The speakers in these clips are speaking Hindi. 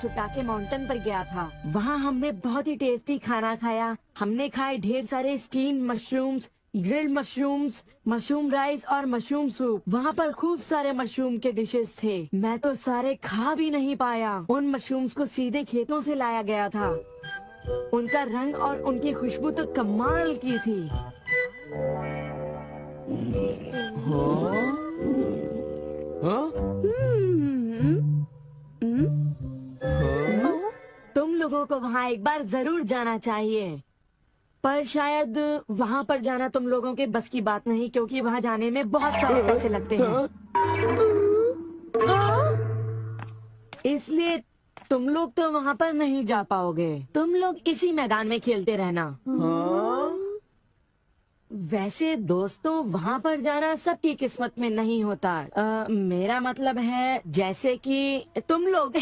छुटाके माउंटेन पर गया था। वहाँ हमने बहुत ही टेस्टी खाना खाया। हमने खाए ढेर सारे steam mushrooms, grilled mushrooms, mushroom rice और मशरूम सूप। वहाँ पर खूब सारे मशरूम के डिशेस थे। मैं तो सारे खा भी नहीं पाया। उन मशरूम्स को सीधे खेतों से लाया गया था। उनका रंग और उनकी खुशबू तो कमाल की थी। तुम लोगों को वहाँ एक बार जरूर जाना चाहिए, पर शायद वहाँ पर जाना तुम लोगों के बस की बात नहीं, क्योंकि वहाँ जाने में बहुत सारे पैसे लगते हैं। इसलिए तुम लोग तो वहाँ पर नहीं जा पाओगे। तुम लोग इसी मैदान में खेलते रहना। वैसे दोस्तों, वहाँ पर जाना सबकी किस्मत में नहीं होता। मेरा मतलब है जैसे कि तुम लोग।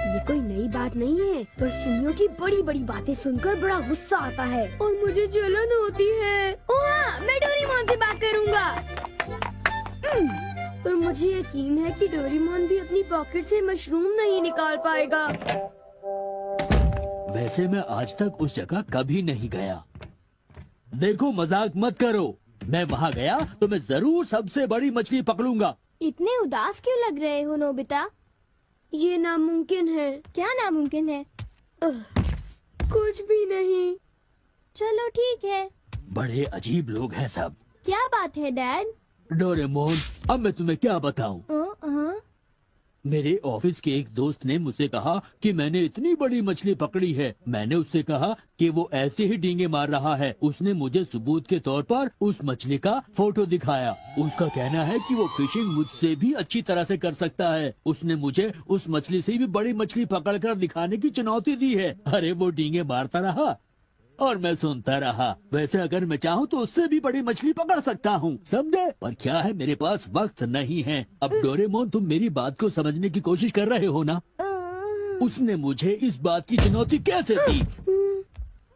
ये कोई नई बात नहीं है, पर सुनियो की बड़ी बड़ी बातें सुनकर बड़ा गुस्सा आता है और मुझे जलन होती है। ओह हाँ, मैं डोरेमोन से बात करूँगा। पर मुझे यकीन है कि डोरेमोन भी अपनी पॉकेट से मशरूम नहीं निकाल पाएगा। वैसे मैं आज तक उस जगह कभी नहीं गया। देखो, मजाक मत करो। मैं वहाँ गया तो मैं जरूर सबसे बड़ी मछली पकड़ूंगा। इतने उदास क्यों लग रहे हो नोबिता? ये नामुमकिन है। क्या नामुमकिन है? कुछ भी नहीं। चलो ठीक है। बड़े अजीब लोग हैं सब। क्या बात है डैड? डोरेमोन, अब मैं तुम्हें क्या बताऊं? मेरे ऑफिस के एक दोस्त ने मुझसे कहा कि मैंने इतनी बड़ी मछली पकड़ी है। मैंने उससे कहा कि वो ऐसे ही डींगे मार रहा है। उसने मुझे सबूत के तौर पर उस मछली का फोटो दिखाया। उसका कहना है कि वो फिशिंग मुझसे भी अच्छी तरह से कर सकता है। उसने मुझे उस मछली से भी बड़ी मछली पकड़कर दिखाने की चुनौती दी है। अरे वो डींगे मारता रहा और मैं सुनता रहा। वैसे अगर मैं चाहूँ तो उससे भी बड़ी मछली पकड़ सकता हूँ, समझे? पर क्या है, मेरे पास वक्त नहीं है। अब डोरेमोन, तुम मेरी बात को समझने की कोशिश कर रहे हो ना? उसने मुझे इस बात की चुनौती कैसे दी?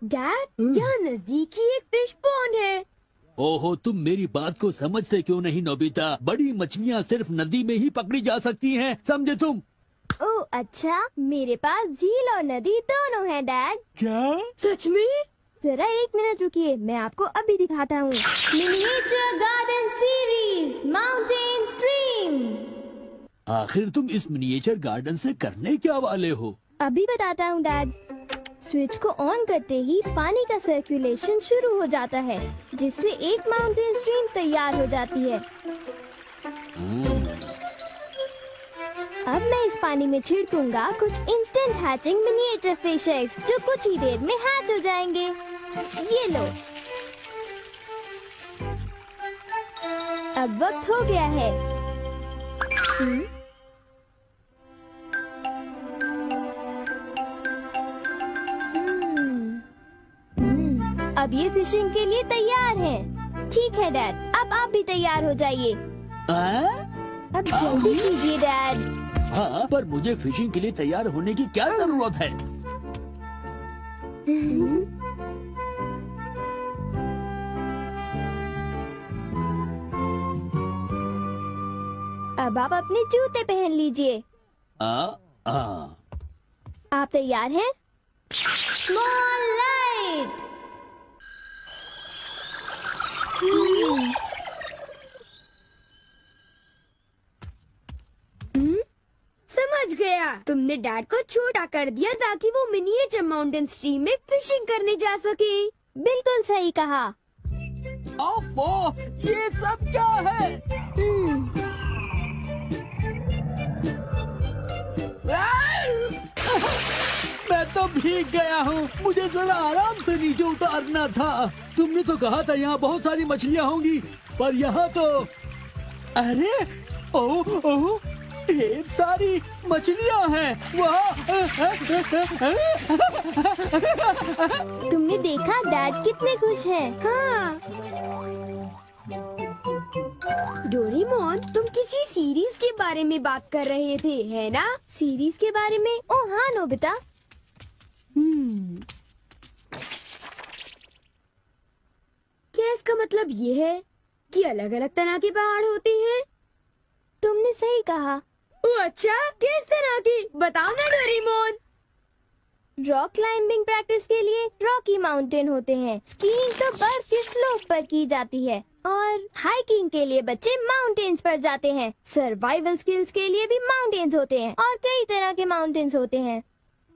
डैड, यहाँ नजदीक ही एक फिश पॉन्ड है। ओहो, तुम मेरी बात को समझते क्यों नहीं नोबिता? बड़ी मछलियाँ सिर्फ नदी में ही पकड़ी जा सकती हैं, समझे तुम? ओह अच्छा, मेरे पास झील और नदी दोनों है डैड। क्या? सच में? जरा एक मिनट रुकिए, मैं आपको अभी दिखाता हूँ। Miniature garden series mountain stream. आखिर तुम इस मिनिएचर गार्डन से करने क्या वाले हो? अभी बताता हूँ डैड। स्विच को ऑन करते ही पानी का सर्कुलेशन शुरू हो जाता है, जिससे एक माउंटेन स्ट्रीम तैयार हो जाती है। अब मैं इस पानी में छिड़कूंगा कुछ instant hatching miniature fish eggs, जो कुछ ही देर में हैच हो जाएंगे। ये लो। अब वक्त हो गया है। अब ये फिशिंग के लिए तैयार हैं। ठीक है डैड, अब आप भी तैयार हो जाइए। अब जल्दी कीजिए डैड। हाँ, पर मुझे फिशिंग के लिए तैयार होने की क्या जरूरत है? अब आप अपने जूते पहन लीजिए। आप तैयार हैं? Small light. समझ गया, तुमने डैड को छोटा कर दिया ताकि वो मिनिएचर माउंटेन स्ट्रीम में फिशिंग करने जा सके। बिल्कुल सही कहा। ओफो, ये सब क्या है? मैं तो भीग गया हूँ। मुझे जरा आराम से नीचे उतारना था। तुमने तो कहा था यहाँ बहुत सारी मछलियाँ होंगी, पर यहाँ तो अरे ओह, ढेर सारी मछलियाँ हैं। वाह! तुमने देखा डैड कितने खुश हैं। हाँ। डोरेमोन, तुम किसी सीरीज के बारे में बात कर रहे थे, है ना? सीरीज के बारे में? ओह हाँ नोबिता। क्या इसका मतलब ये है कि अलग अलग तरह के पहाड़ होते हैं? तुमने सही कहा। ओ अच्छा, किस तरह की? बताओ ना डोरेमोन। रॉक क्लाइंबिंग प्रैक्टिस के लिए रॉकी माउंटेन होते हैं। स्कीइंग तो बर्फ के स्लोप पर की जाती है और हाइकिंग के लिए बच्चे माउंटेन्स पर जाते हैं। सर्वाइवल स्किल्स के लिए भी माउंटेन्स होते हैं और कई तरह के माउंटेन्स होते हैं।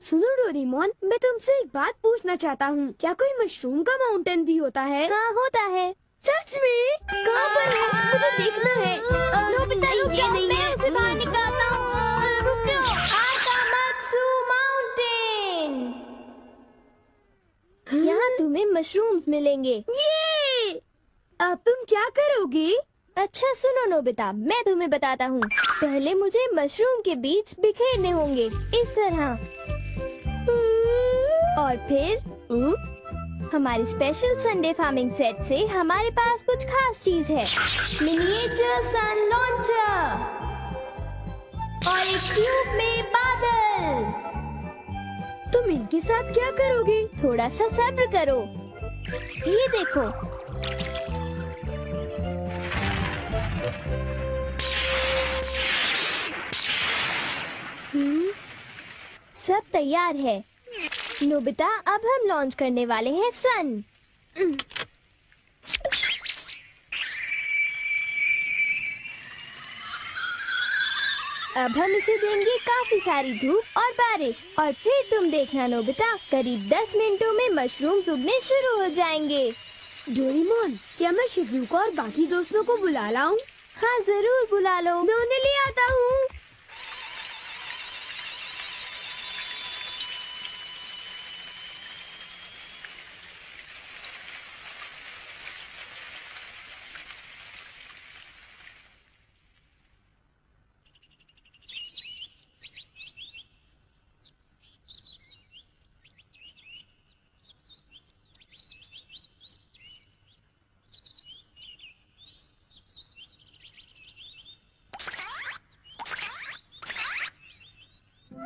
सुनो डोरेमोन, मैं तुमसे एक बात पूछना चाहता हूँ। क्या कोई मशरूम का माउंटेन भी होता है? हाँ, होता है। सच में? कहाँ पर है? मुझे देखना है। नोबिता, रुक जाओ, मैं उसे बाहर निकालता हूँ। रुक जाओ। आकामात्सु माउंटेन। यहाँ तुम्हें मशरूम्स मिलेंगे। ये! अब तुम क्या करोगी? अच्छा सुनो नोबिता, मैं तुम्हें बताता हूँ। पहले मुझे मशरूम के बीज बिखेरने होंगे, इस तरह। और फिर हमारी स्पेशल संडे फार्मिंग सेट से हमारे पास कुछ खास चीज है। मिनिएचर सन लॉन्चर और एक ट्यूब में बादल। तुम इनके साथ क्या करोगी? थोड़ा सा सब्र करो। ये देखो। सब तैयार है। नोबिता, अब हम लॉन्च करने वाले हैं सन। अब हम इसे देंगे काफी सारी धूप और बारिश और फिर तुम देखना नोबिता, करीब 10 मिनटों में मशरूम्स उगने शुरू हो जाएंगे। डोरेमोन, क्या मैं शिजुका और बाकी दोस्तों को बुला लाऊं? हाँ, जरूर बुला लो। मैं उन्हें ले आता हूँ।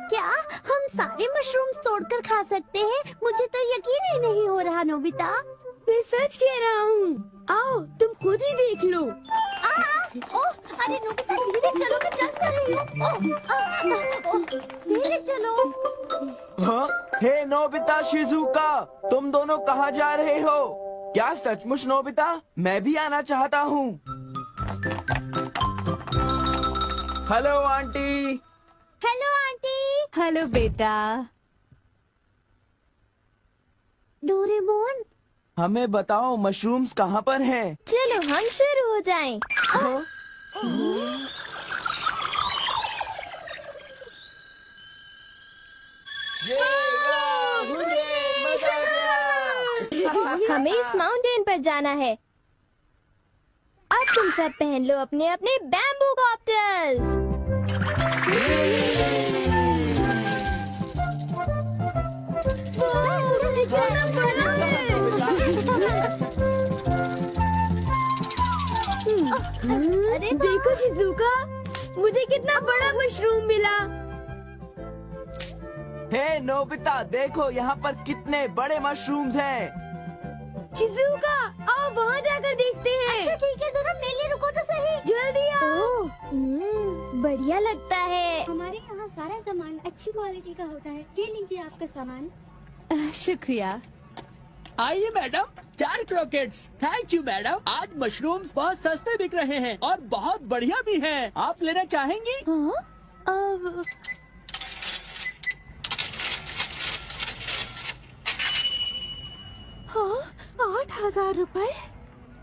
क्या हम सारे मशरूम्स तोड़कर खा सकते हैं? मुझे तो यकीन ही नहीं हो रहा नोबिता। मैं सच कह रहा हूँ। आओ, तुम खुद ही देख लो। अरे नोबिता, धीरे चलो, मैं चल कर रही हूँ। धीरे चलो। हाँ? हे नोबिता, शिजुका, तुम दोनों कहाँ जा रहे हो? क्या सचमुच नोबिता? मैं भी आना चाहता हूँ। Hello aunty. Hello aunty. Hello बेटा। डोरेमोन, हमें बताओ मशरूम्स कहाँ पर हैं? चलो हम शुरू हो जाएं। हाँ? हमें इस माउंटेन पर जाना है। अब तुम सब पहन लो अपने अपने बैम्बू कॉप्टर्स। अरे देखो शिजुका, मुझे कितना बड़ा मशरूम मिला। हे नोबिता, देखो यहाँ पर कितने बड़े मशरूम्स हैं। शिजुका, आओ वहाँ जाकर देखते हैं। अच्छा ठीक है, जरा मेले रुको तो सही। जल्दी आओ। बढ़िया लगता है। हमारे यहाँ सारा सामान अच्छी क्वालिटी का होता है। ये लीजिए आपका सामान। शुक्रिया। आइए madam, 4 croquettes. Thank you madam. आज मशरूम्स बहुत सस्ते बिक रहे हैं और बहुत बढ़िया भी हैं। आप लेना चाहेंगी? हाँ? हाँ, 8,000 रुपए।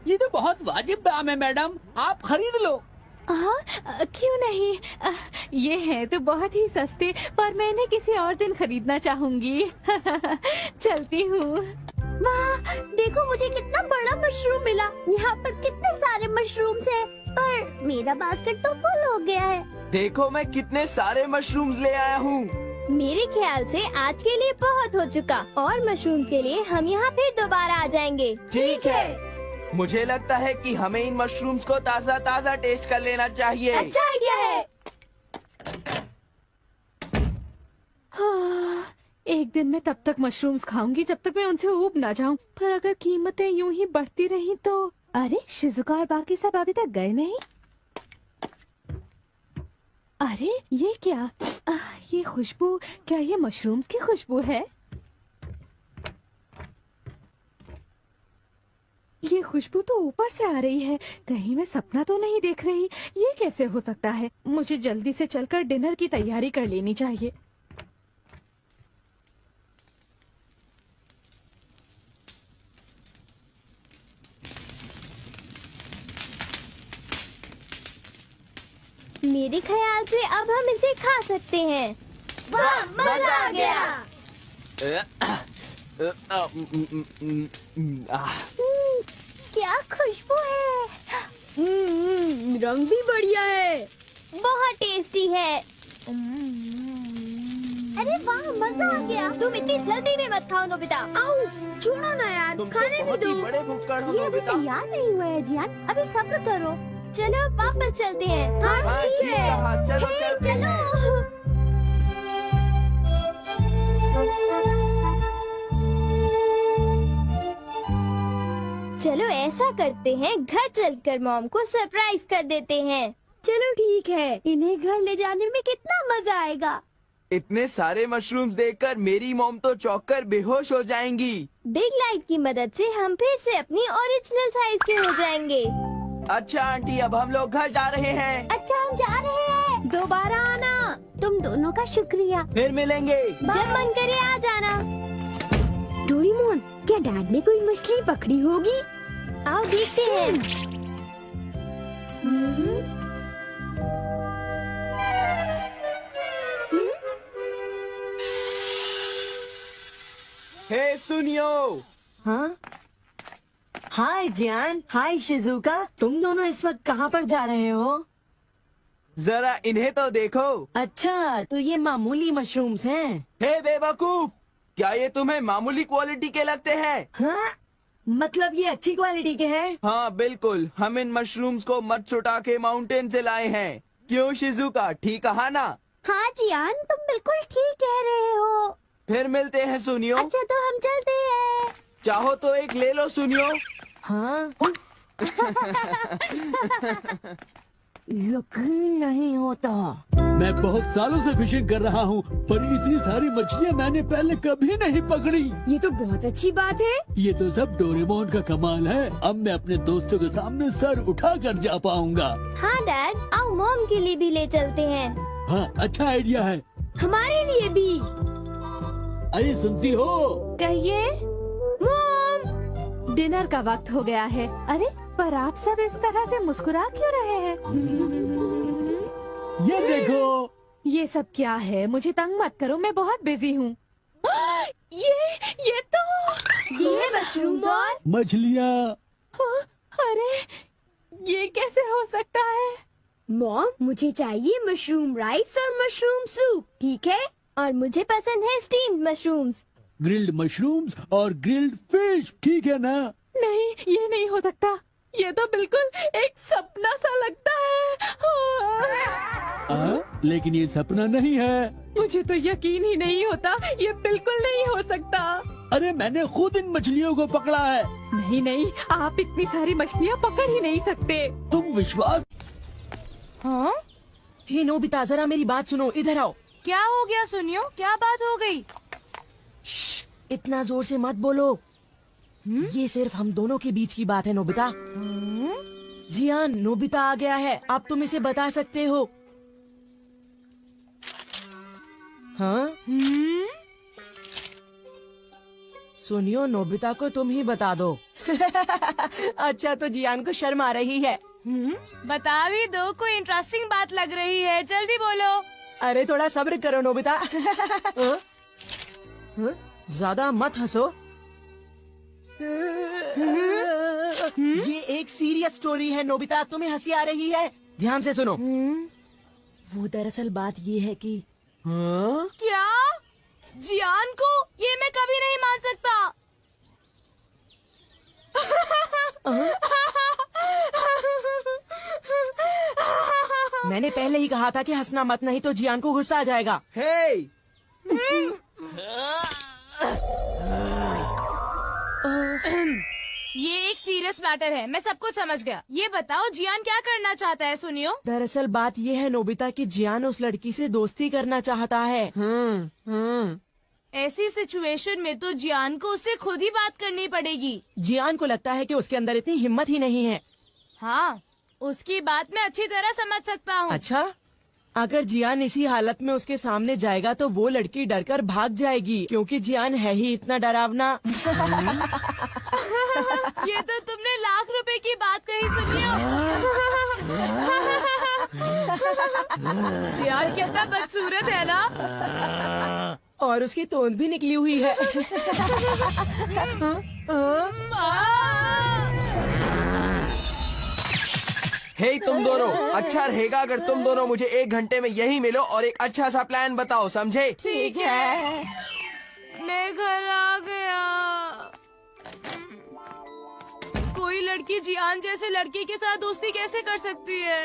ये तो बहुत वाजिब दाम है मैडम, आप खरीद लो। क्यों नहीं, ये है तो बहुत ही सस्ते, पर मैं इन्हें किसी और दिन खरीदना चाहूंगी। चलती हूँ। वाह, देखो मुझे कितना बड़ा मशरूम मिला। यहाँ पर कितने सारे मशरूम्स हैं, पर मेरा बास्केट तो फुल हो गया है। देखो मैं कितने सारे मशरूम्स ले आया हूँ। मेरे ख्याल से आज के लिए बहुत हो चुका और मशरूम्स के लिए हम यहाँ फिर दोबारा आ जाएंगे। ठीक है। मुझे लगता है कि हमें इन मशरूम्स को ताज़ा ताज़ा टेस्ट कर लेना चाहिए। अच्छा आइडिया है। एक दिन मैं तब तक मशरूम्स खाऊंगी जब तक मैं उनसे ऊब ना जाऊं। पर अगर कीमतें यूं ही बढ़ती रही तो। अरे शिजुका और बाकी सब अभी तक गए नहीं। अरे ये क्या? ये खुशबू, क्या ये मशरूम्स की खुशबू है? ये खुशबू तो ऊपर से आ रही है, कहीं मैं सपना तो नहीं देख रही। ये कैसे हो सकता है? मुझे जल्दी से चलकर डिनर की तैयारी कर लेनी चाहिए। मेरे ख्याल से अब हम इसे खा सकते हैं। वाह, मजा आ गया। क्या खुशबू है। रंग भी बढ़िया है। बहुत टेस्टी है। अरे वाह, मजा आ गया। तुम इतनी जल्दी में मत खाओ नोबिता। आउच, छोड़ो ना यार, तुम खाने तो भी बहुत दो। ही बड़े भुक्कड़ हो ये अभी नोबिता। तैयार नहीं हुआ है जियान, अभी सब्र करो। चलो वापस चलते हैं। हाँ हाँ, ठीक ठीक है। कहा, चलो हे, चलते हैं। चलो। चलो ऐसा करते हैं, घर चलकर मॉम को सरप्राइज कर देते हैं। चलो ठीक है, इन्हें घर ले जाने में कितना मजा आएगा। इतने सारे मशरूम्स देखकर मेरी मॉम तो चौंक कर बेहोश हो जाएंगी। बिग लाइट की मदद से हम फिर से अपनी ओरिजिनल साइज के हो जाएंगे। अच्छा आंटी, अब हम लोग घर जा रहे हैं। अच्छा, हम जा रहे हैं। दोबारा आना। तुम दोनों का शुक्रिया। फिर मिलेंगे। जब मन करे आ जाना। डोरेमोन, क्या डैड ने कोई मछली पकड़ी होगी? आओ देखते हैं। हे सुनियो। हाँ, हाय जियान, हाय शिजुका, तुम दोनों इस वक्त कहाँ पर जा रहे हो? जरा इन्हें तो देखो। अच्छा, तो ये मामूली मशरूम्स हैं। हे बेवकूफ, क्या ये तुम्हें मामूली क्वालिटी के लगते हैं? हाँ, मतलब ये अच्छी क्वालिटी के हैं? हाँ बिल्कुल, हम इन मशरूम्स को मत छुटा के माउंटेन से लाए हैं। क्यों शिजुका, ठीक कहा ना? हाँ जियान, तुम बिल्कुल ठीक कह रहे हो। फिर मिलते हैं सुनियो। अच्छा तो हम चलते हैं। चाहो तो एक ले लो सुनियो। हाँ। यकीन नहीं होता। मैं बहुत सालों से फिशिंग कर रहा हूँ, पर इतनी सारी मछलियाँ मैंने पहले कभी नहीं पकड़ी। ये तो बहुत अच्छी बात है। ये तो सब डोरेमोन का कमाल है। अब मैं अपने दोस्तों के सामने सर उठा कर जा पाऊंगा। हाँ डैड, आओ मॉम के लिए भी ले चलते हैं। हाँ, अच्छा आइडिया है। हमारे लिए भी। अरे सुनती हो? कहिए। मॉम, डिनर का वक्त हो गया है। अरे पर आप सब इस तरह से मुस्कुरा क्यों रहे हैं? ये देखो। ये सब क्या है? मुझे तंग मत करो, मैं बहुत बिजी हूँ। ये तो ये है मशरूम्स और मछलियाँ। अरे ये कैसे हो सकता है? मॉम, मुझे चाहिए मशरूम राइस और मशरूम सूप, ठीक है? और मुझे पसंद है स्टीम्ड मशरूम्स। ग्रिल्ड मशरूम्स और ग्रिल्ड फिश, ठीक है ना? नहीं, ये नहीं हो सकता। ये तो बिल्कुल एक सपना सा लगता है। लेकिन ये सपना नहीं है। मुझे तो यकीन ही नहीं होता, ये बिल्कुल नहीं हो सकता। अरे मैंने खुद इन मछलियों को पकड़ा है। नहीं नहीं, आप इतनी सारी मछलियाँ पकड़ ही नहीं सकते। तुम विश्वास। हाँ? हे नोबिता, जरा मेरी बात सुनो, इधर आओ। क्या हो गया सुनियो, क्या बात हो गई? श्श, इतना जोर से मत बोलो। ये सिर्फ हम दोनों के बीच की बात है नोबिता। जियान, नोबिता आ गया है, आप तुम इसे बता सकते हो। हाँ? सुनियो, नोबिता को तुम ही बता दो। अच्छा, तो जियान को शर्म आ रही है। बता भी दो, कोई इंटरेस्टिंग बात लग रही है, जल्दी बोलो। अरे थोड़ा सब्र करो नोबिता। हाँ? हाँ? ज्यादा मत हंसो। ये एक सीरियस स्टोरी है नोबिता, तुम्हें हंसी आ रही है? ध्यान से सुनो। वो दरअसल बात ये है कि हाँ? क्या? जियान को? ये मैं कभी नहीं मान सकता। मैंने पहले ही कहा था कि हंसना मत, नहीं तो जियान को गुस्सा आ जाएगा। हे! ये एक सीरियस मैटर है, मैं सब कुछ समझ गया। ये बताओ जियान क्या करना चाहता है सुनियो। दरअसल बात ये है नोबिता कि जियान उस लड़की से दोस्ती करना चाहता है। ऐसी सिचुएशन में तो जियान को उससे खुद ही बात करनी पड़ेगी। जियान को लगता है कि उसके अंदर इतनी हिम्मत ही नहीं है। हाँ, उसकी बात मैं अच्छी तरह समझ सकता हूँ। अच्छा, अगर जियान इसी हालत में उसके सामने जाएगा तो वो लड़की डरकर भाग जाएगी, क्योंकि जियान है ही इतना डरावना। ये तो तुमने ₹1,00,000 की बात कही सुनियो। जियान कितना बदसूरत है ना। और उसकी तोंद भी निकली हुई है। हे तुम दोनों, अच्छा रहेगा अगर तुम दोनों मुझे 1 घंटे में यहीं मिलो और एक अच्छा सा प्लान बताओ, समझे? ठीक है। मैं घर आ गया। कोई लड़की जियान जैसे लड़के के साथ दोस्ती कैसे कर सकती है?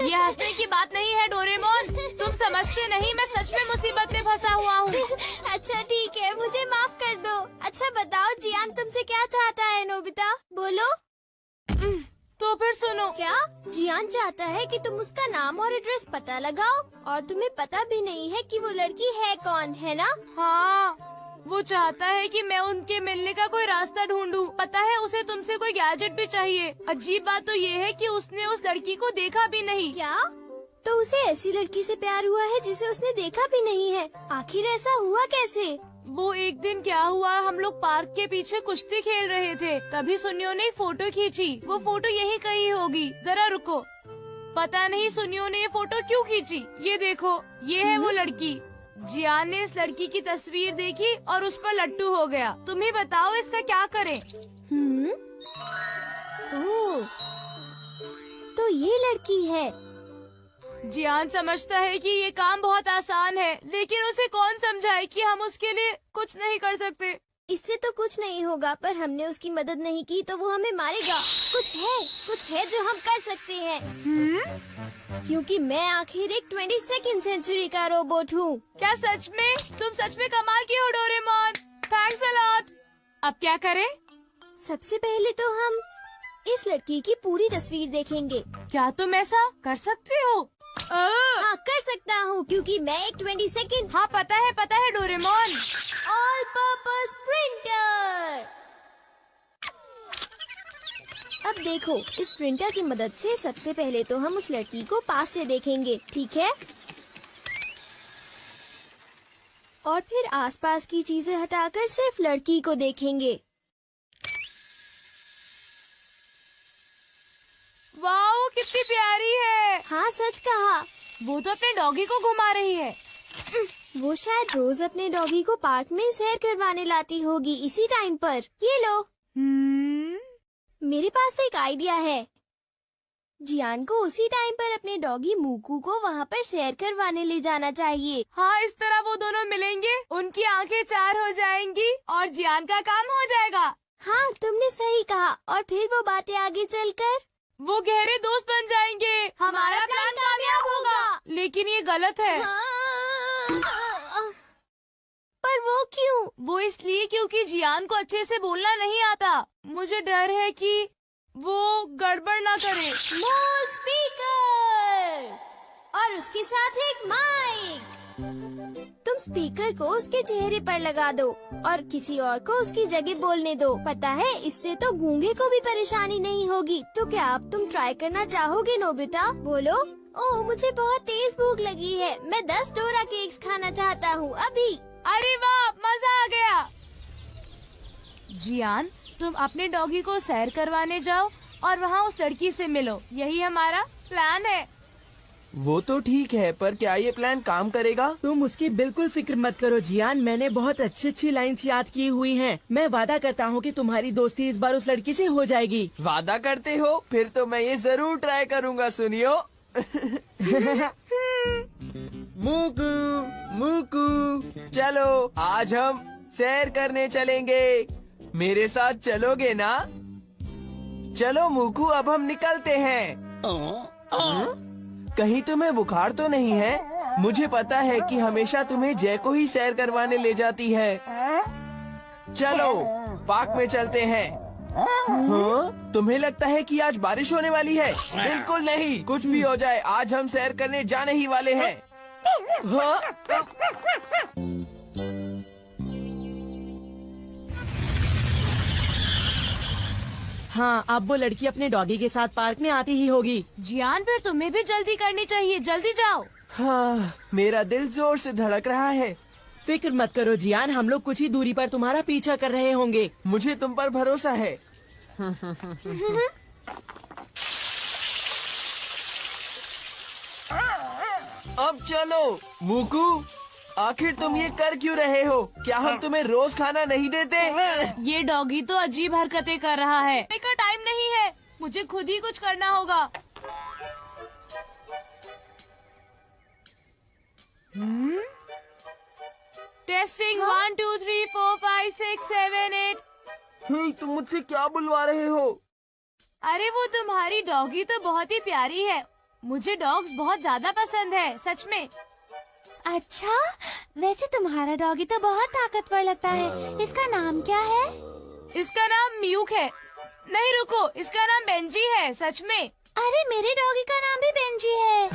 ये हंसने की बात नहीं है डोरेमोन, तुम समझते नहीं, मैं सच में मुसीबत में फंसा हुआ हूँ। अच्छा ठीक है, मुझे माफ कर दो। अच्छा बताओ जियान तुमसे क्या चाहता है नोबिता, बोलो। तो फिर सुनो। क्या जियान चाहता है कि तुम उसका नाम और एड्रेस पता लगाओ, और तुम्हें पता भी नहीं है कि वो लड़की है कौन, है ना? हाँ, वो चाहता है कि मैं उनके मिलने का कोई रास्ता ढूंढूं। पता है उसे तुमसे कोई गैजेट भी चाहिए। अजीब बात तो ये है कि उसने उस लड़की को देखा भी नहीं। क्या? तो उसे ऐसी लड़की से प्यार हुआ है जिसे उसने देखा भी नहीं है? आखिर ऐसा हुआ कैसे? वो एक दिन क्या हुआ, हम लोग पार्क के पीछे कुश्ती खेल रहे थे, तभी सुनियो ने एक फोटो खींची। वो फोटो यहीं कहीं होगी, जरा रुको। पता नहीं सुनियो ने ये फोटो क्यों खींची। ये देखो, ये है वो लड़की। जियान ने इस लड़की की तस्वीर देखी और उस पर लट्टू हो गया। तुम ही बताओ इसका क्या करें? ओह, तो ये लड़की है। जियान समझता है कि ये काम बहुत आसान है, लेकिन उसे कौन समझाए कि हम उसके लिए कुछ नहीं कर सकते। इससे तो कुछ नहीं होगा, पर हमने उसकी मदद नहीं की तो वो हमें मारेगा। कुछ है जो हम कर सकते हैं। क्योंकि मैं आखिर एक 22वीं सेंचुरी का रोबोट हूँ। क्या सच में? तुम सच में कमाल की हो डोरेमोन, थैंक्स अ लॉट। अब क्या करें? सबसे पहले तो हम इस लड़की की पूरी तस्वीर देखेंगे। क्या तुम ऐसा कर सकते हो? हाँ कर सकता हूँ, क्योंकि मैं एक 22nd हाँ पता है डोरेमोन। All purpose printer. अब देखो, इस प्रिंटर की मदद से सबसे पहले तो हम उस लड़की को पास से देखेंगे, ठीक है? और फिर आसपास की चीजें हटाकर सिर्फ लड़की को देखेंगे। वाओ, कितनी प्यारी है। हाँ सच कहा। वो तो अपने डॉगी को घुमा रही है। वो शायद रोज अपने डॉगी को पार्क में सैर करवाने लाती होगी इसी टाइम पर। ये लो, मेरे पास एक आइडिया है। जियान को उसी टाइम पर अपने डॉगी मूकू को वहाँ पर सैर करवाने ले जाना चाहिए। हाँ, इस तरह वो दोनों मिलेंगे, उनकी आंखें 4 हो जाएंगी और जियान का काम हो जाएगा। हाँ तुमने सही कहा। और फिर वो बातें आगे चलकर वो गहरे दोस्त बन जाएंगे। हमारा प्लान कामयाब होगा। लेकिन ये गलत है। पर वो क्यों? वो इसलिए क्योंकि जियान को अच्छे से बोलना नहीं आता। मुझे डर है कि वो गड़बड़ ना करे। मोल स्पीकर और उसके साथ एक माइक। तुम स्पीकर को उसके चेहरे पर लगा दो और किसी और को उसकी जगह बोलने दो। पता है, इससे तो गूंगे को भी परेशानी नहीं होगी। तो क्या अब तुम ट्राई करना चाहोगे नोबिता? बोलो। ओह, मुझे बहुत तेज भूख लगी है। मैं 10 डोरा केक्स खाना चाहता हूँ अभी। अरे वाह, मजा आ गया। जियान, तुम अपने डॉगी को सैर करवाने जाओ और वहाँ उस लड़की से मिलो। यही हमारा प्लान है। वो तो ठीक है, पर क्या ये प्लान काम करेगा? तुम उसकी बिल्कुल फिक्र मत करो जियान, मैंने बहुत अच्छी लाइंस याद की हुई हैं। मैं वादा करता हूँ कि तुम्हारी दोस्ती इस बार उस लड़की से हो जाएगी। वादा करते हो? फिर तो मैं ये जरूर ट्राई करूँगा। सुनियो। मूकू, मूकू, चलो आज हम सैर करने चलेंगे। मेरे साथ चलोगे ना? चलो मूकू, अब हम निकलते हैं। कहीं तुम्हें बुखार तो नहीं है? मुझे पता है कि हमेशा तुम्हें जय को ही सैर करवाने ले जाती है। चलो पार्क में चलते हैं। हाँ? तुम्हें लगता है कि आज बारिश होने वाली है? बिल्कुल नहीं, कुछ भी हो जाए आज हम सैर करने जाने ही वाले हैं। हाँ? हाँ, अब वो लड़की अपने डॉगी के साथ पार्क में आती ही होगी। जियान, फिर तुम्हें भी जल्दी करनी चाहिए, जल्दी जाओ। हाँ, मेरा दिल जोर से धड़क रहा है। फिक्र मत करो जियान, हम लोग कुछ ही दूरी पर तुम्हारा पीछा कर रहे होंगे। मुझे तुम पर भरोसा है। अब चलो मुकू, आखिर तुम ये कर क्यों रहे हो? क्या हम तुम्हें रोज खाना नहीं देते? ये डॉगी तो अजीब हरकतें कर रहा है। का टाइम नहीं है, मुझे खुद ही कुछ करना होगा। टेस्टिंग 1 2 3 4 5 6 7 8। हे, तुम मुझसे क्या बुलवा रहे हो? अरे वो तुम्हारी डॉगी तो बहुत ही प्यारी है। मुझे डॉग्स बहुत ज्यादा पसंद है, सच में। अच्छा, वैसे तुम्हारा डॉगी तो बहुत ताकतवर लगता है। इसका नाम क्या है? इसका नाम म्यूक है। नहीं रुको, इसका नाम बेंजी है, सच में। अरे मेरे डॉगी का नाम भी बेंजी है।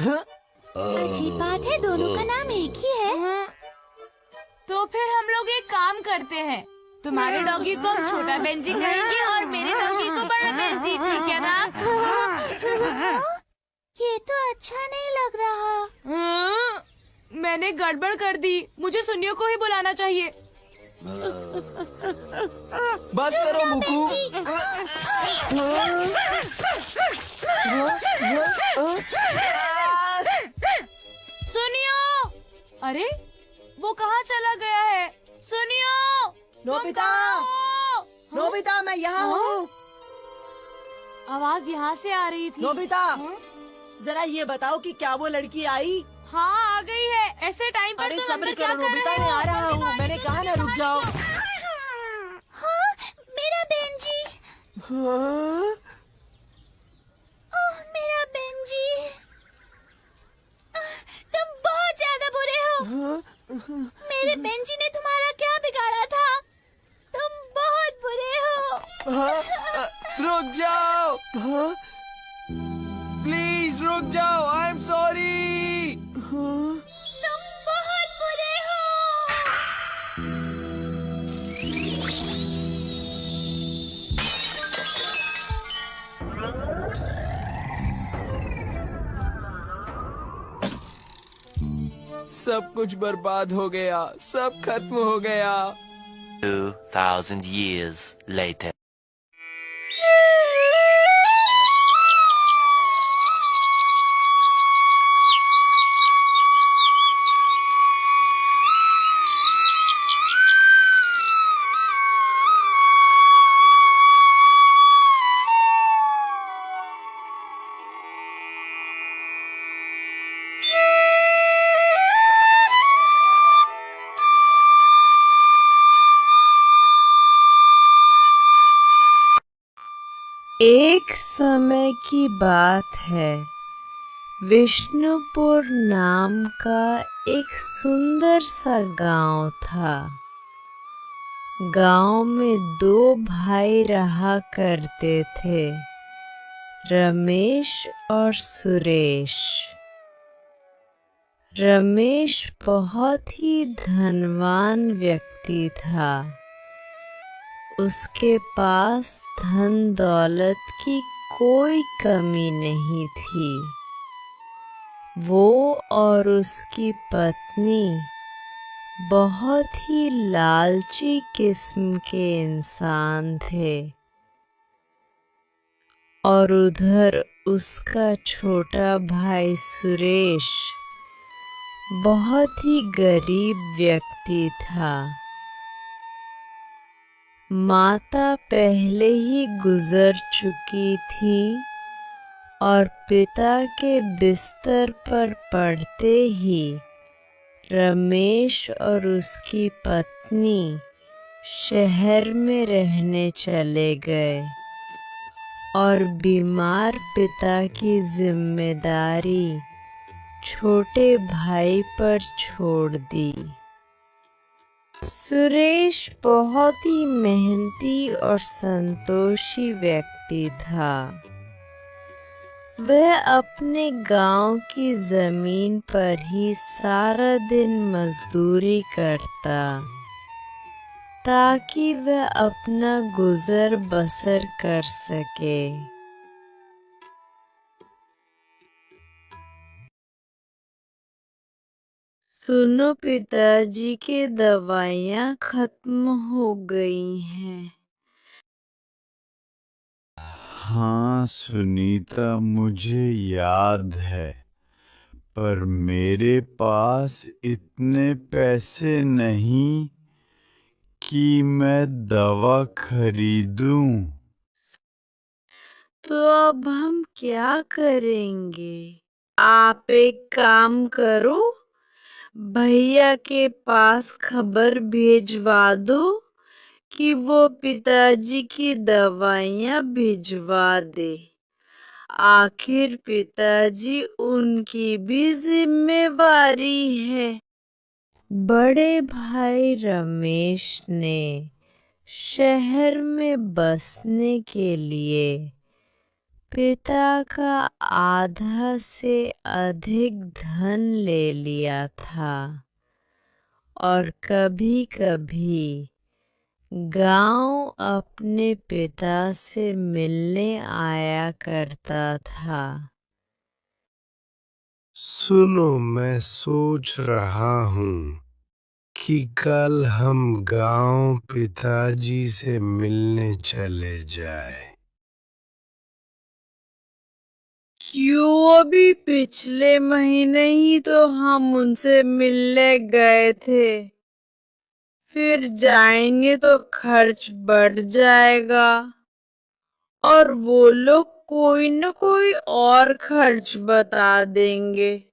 अजीब बात है, दोनों का नाम एक ही है। हाँ। तो फिर हम लोग एक काम करते हैं, तुम्हारे डॉगी को हम छोटा बेंजी कहेंगे और मेरे डॉगी को बड़ा बेंजी, ठीक है ना? ये तो अच्छा नहीं लग रहा। हाँ, मैंने गड़बड़ कर दी। मुझे सुनियो को ही बुलाना चाहिए। बस करो मुकू। सुनियो, अरे वो कहाँ चला गया है? सुनियो, नोबिता, हाँ? नोबिता, मैं यहाँ हूँ। आवाज यहाँ से आ रही थी। नोबिता, हाँ? जरा ये बताओ कि क्या वो लड़की आई? हाँ, आ गई है। ऐसे टाइम पर अरे तुम सब्र अंदर क्या करो कर नोबिता, रहे मैं हो? आ रहा जल्दी हूँ। बाहर मैंने निकलो, कहा ना, रुक जाओ। हाँ, मेरा बेंजी। हाँ? ओह, मेरा बेंजी। तुम बहुत ज्यादा बुरे हो। मेरे बेंजी ने तुम्हारा क्या बिगाड़ा था? तुम बहुत बुरे हो। हाँ? रुक जाओ। हाँ? प्लीज रुक जाओ, आई एम सॉरी। तुम बहुत बुरे हो। सब कुछ बर्बाद हो गया, सब खत्म हो गया। 2,000 years later. एक समय की बात है, विष्णुपुर नाम का एक सुंदर सा गांव था। गांव में 2 भाई रहा करते थे, रमेश और सुरेश। रमेश बहुत ही धनवान व्यक्ति था। उसके पास धन दौलत की कोई कमी नहीं थी। वो और उसकी पत्नी बहुत ही लालची किस्म के इंसान थे। और उधर उसका छोटा भाई सुरेश बहुत ही गरीब व्यक्ति था। माता पहले ही गुजर चुकी थी और पिता के बिस्तर पर पड़ते ही रमेश और उसकी पत्नी शहर में रहने चले गए और बीमार पिता की जिम्मेदारी छोटे भाई पर छोड़ दी। सुरेश बहुत ही मेहनती और संतोषी व्यक्ति था। वह अपने गांव की जमीन पर ही सारा दिन मजदूरी करता ताकि वह अपना गुजर बसर कर सके। सुनो, पिताजी की दवाइयाँ खत्म हो गई हैं। हाँ सुनीता, मुझे याद है, पर मेरे पास इतने पैसे नहीं कि मैं दवा खरीदूं। तो अब हम क्या करेंगे? आप एक काम करो, भैया के पास खबर भिजवा दो कि वो पिताजी की दवाइयाँ भिजवा दे। आखिर पिताजी उनकी भी जिम्मेवारी है। बड़े भाई रमेश ने शहर में बसने के लिए पिता का आधा से अधिक धन ले लिया था और कभी-कभी गांव अपने पिता से मिलने आया करता था। सुनो, मैं सोच रहा हूँ कि कल हम गांव पिताजी से मिलने चले जाए। क्यों? अभी पिछले महीने ही तो हम उनसे मिलने गए थे। फिर जाएंगे तो खर्च बढ़ जाएगा और वो लोग कोई न कोई और खर्च बता देंगे।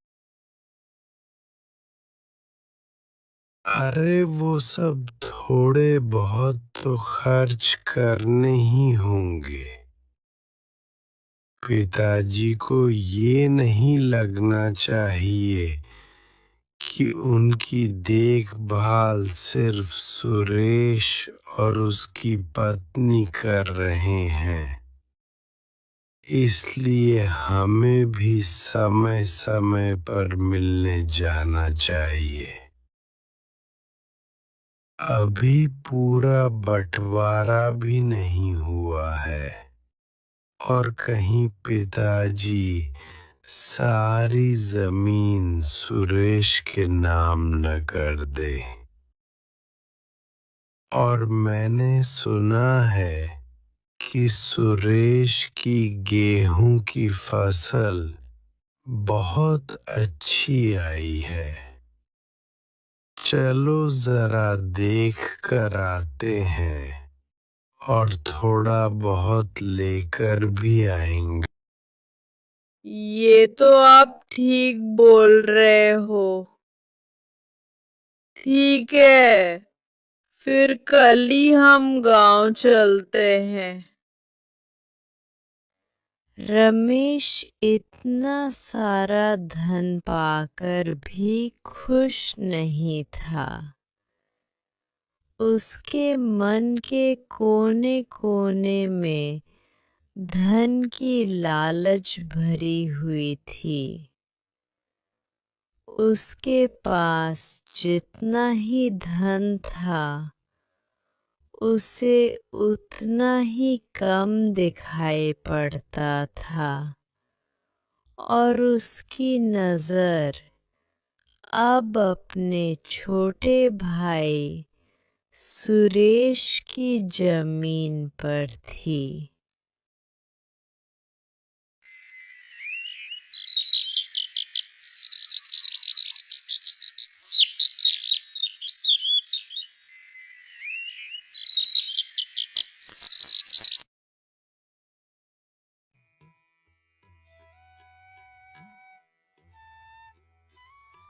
अरे वो सब थोड़े बहुत तो खर्च करने ही होंगे। पिताजी को ये नहीं लगना चाहिए कि उनकी देखभाल सिर्फ सुरेश और उसकी पत्नी कर रहे हैं। इसलिए हमें भी समय समय पर मिलने जाना चाहिए। अभी पूरा बंटवारा भी नहीं हुआ है और कहीं पिताजी सारी जमीन सुरेश के नाम न कर दे। और मैंने सुना है कि सुरेश की गेहूं की फसल बहुत अच्छी आई है। चलो जरा देख कर आते हैं और थोड़ा बहुत लेकर भी आएंगे। ये तो आप ठीक बोल रहे हो। ठीक है, फिर कल ही हम गांव चलते हैं। रमेश इतना सारा धन पाकर भी खुश नहीं था। उसके मन के कोने-कोने में धन की लालच भरी हुई थी। उसके पास जितना ही धन था, उसे उतना ही कम दिखाई पड़ता था और उसकी नजर अब अपने छोटे भाई सुरेश की जमीन पर थी।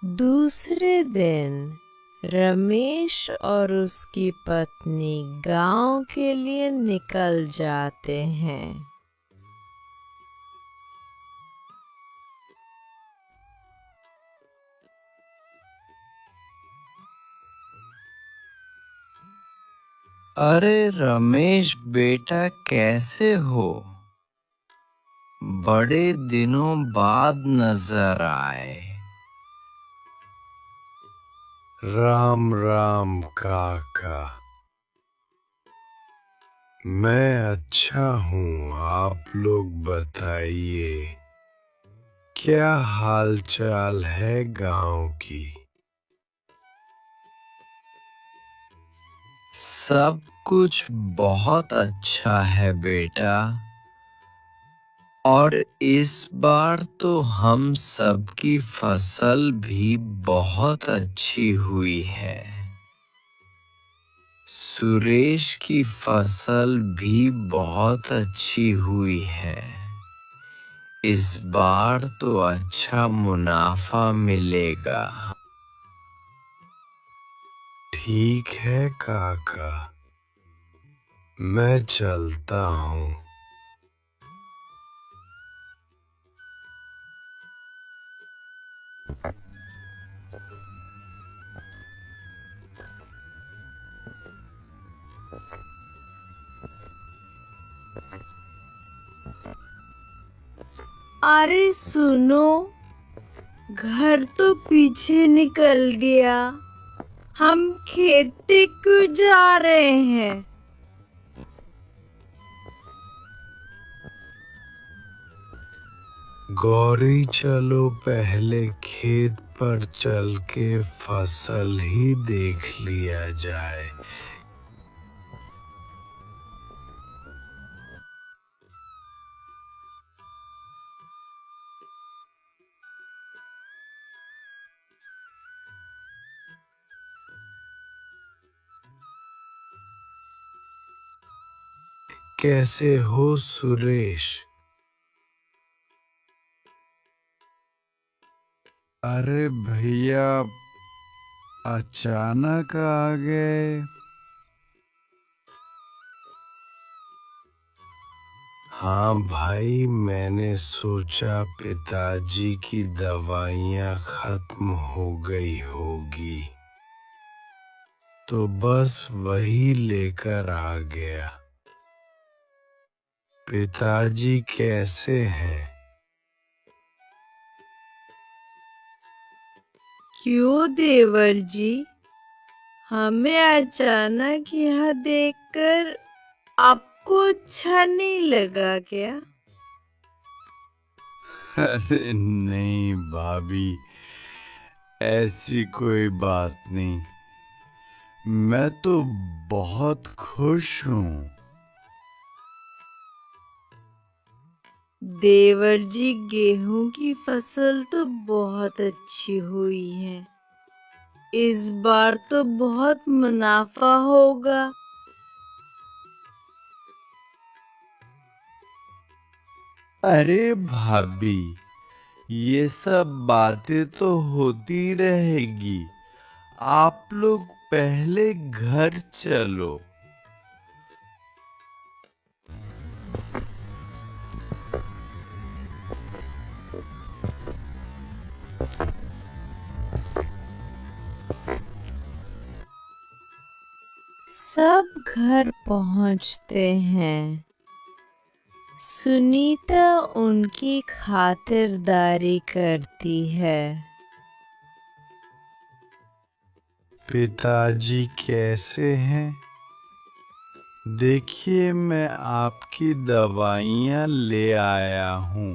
दूसरे दिन रमेश और उसकी पत्नी गांव के लिए निकल जाते हैं। अरे रमेश बेटा, कैसे हो? बड़े दिनों बाद नजर आए। राम राम काका। मैं अच्छा हूँ, आप लोग बताइए, क्या हाल चाल है गांव की? सब कुछ बहुत अच्छा है बेटा, और इस बार तो हम सबकी फसल भी बहुत अच्छी हुई है। सुरेश की फसल भी बहुत अच्छी हुई है। इस बार तो अच्छा मुनाफा मिलेगा। ठीक है काका, मैं चलता हूँ। अरे सुनो, घर तो पीछे निकल गया, हम खेत क्यों जा रहे हैं? गौरी चलो पहले खेत पर चल के फसल ही देख लिया जाए। कैसे हो सुरेश? अरे भैया, अचानक आ गए। हाँ भाई, मैंने सोचा पिताजी की दवाइयाँ खत्म हो गई होगी, तो बस वही लेकर आ गया। पिताजी कैसे हैं? क्यों देवर जी, हमें अचानक यहाँ देखकर आपको अच्छा नहीं लगा क्या? अरे नहीं भाभी, ऐसी कोई बात नहीं। मैं तो बहुत खुश हूँ। देवर जी, गेहूं की फसल तो बहुत अच्छी हुई है। इस बार तो बहुत मुनाफा होगा। अरे भाभी, ये सब बातें तो होती रहेगी। आप लोग पहले घर चलो। सब घर पहुंचते हैं। सुनीता उनकी खातिरदारी करती है। पिताजी कैसे हैं? देखिए, मैं आपकी दवाइयाँ ले आया हूँ।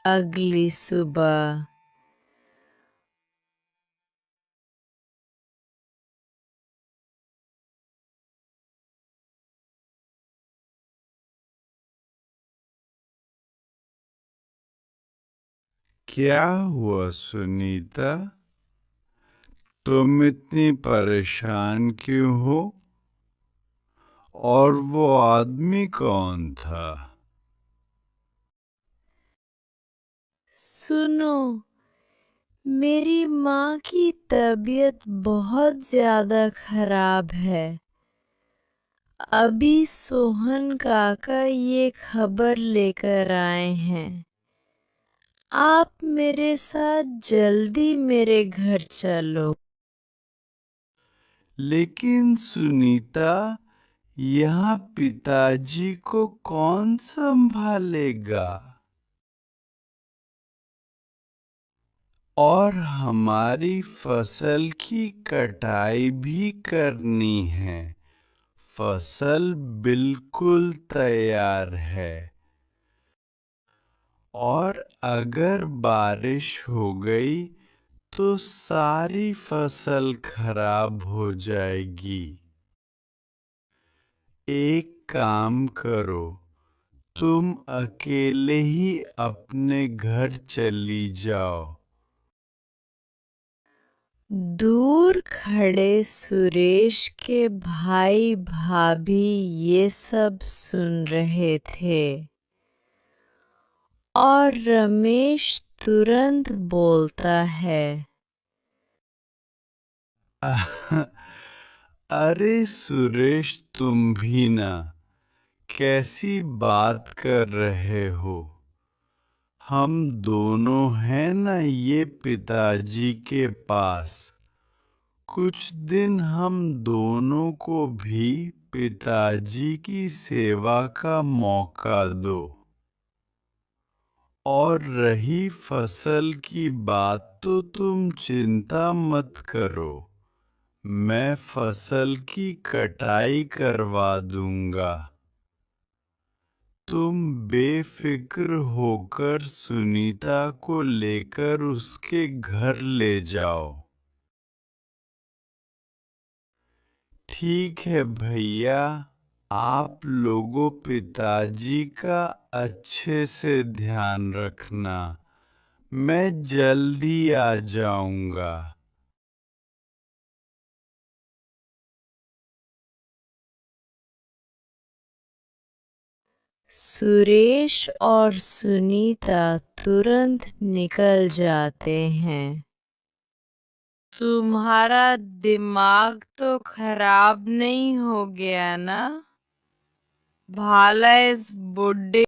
अगली सुबह क्या हुआ सुनीता? तुम इतनी परेशान क्यों हो? और वो आदमी कौन था? सुनो, मेरी माँ की तबीयत बहुत ज्यादा खराब है। अभी सोहन काका ये खबर लेकर आए हैं। आप मेरे साथ जल्दी मेरे घर चलो। लेकिन सुनीता, यहाँ पिताजी को कौन संभालेगा? और हमारी फसल की कटाई भी करनी है। फसल बिल्कुल तैयार है। और अगर बारिश हो गई तो सारी फसल खराब हो जाएगी। एक काम करो, तुम अकेले ही अपने घर चली जाओ। दूर खड़े सुरेश के भाई भाभी ये सब सुन रहे थे और रमेश तुरंत बोलता है, अरे सुरेश, तुम भी ना, कैसी बात कर रहे हो? हम दोनों हैं ना ये पिताजी के पास। कुछ दिन हम दोनों को भी पिताजी की सेवा का मौका दो। और रही फसल की बात तो तुम चिंता मत करो, मैं फसल की कटाई करवा दूंगा। तुम बेफिक्र होकर सुनीता को लेकर उसके घर ले जाओ। ठीक है भैया, आप लोगों पिताजी का अच्छे से ध्यान रखना। मैं जल्दी आ जाऊंगा। सुरेश और सुनीता तुरंत निकल जाते हैं। तुम्हारा दिमाग तो खराब नहीं हो गया ना? भाला इस बुड्ढे